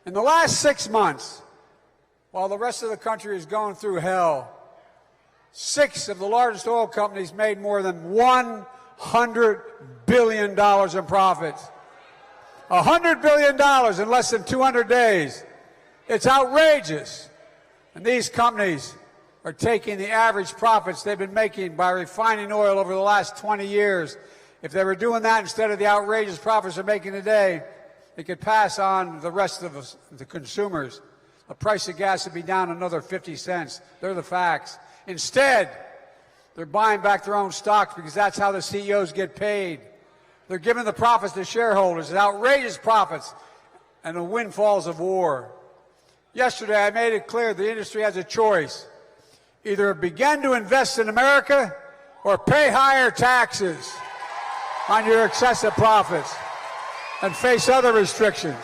In the last 6 months, while the rest of the country is going through hell, 6 of the largest oil companies made more than $100 billion in profits. $100 billion in less than 200 days. It's outrageous. And these companies are taking the average profits they've been making by refining oil over the last 20 years. If they were doing that instead of the outrageous profits they're making today, they could pass on the rest of us, the consumers. The price of gas would be down another 50 cents. They're the facts. Instead, they're buying back their own stocks because that's how the CEOs get paid. They're giving the profits to shareholders, the outrageous profits, and the windfalls of war. Yesterday, I made it clear the industry has a choice. Either begin to invest in America or pay higher taxes on your excessive profits and face other restrictions.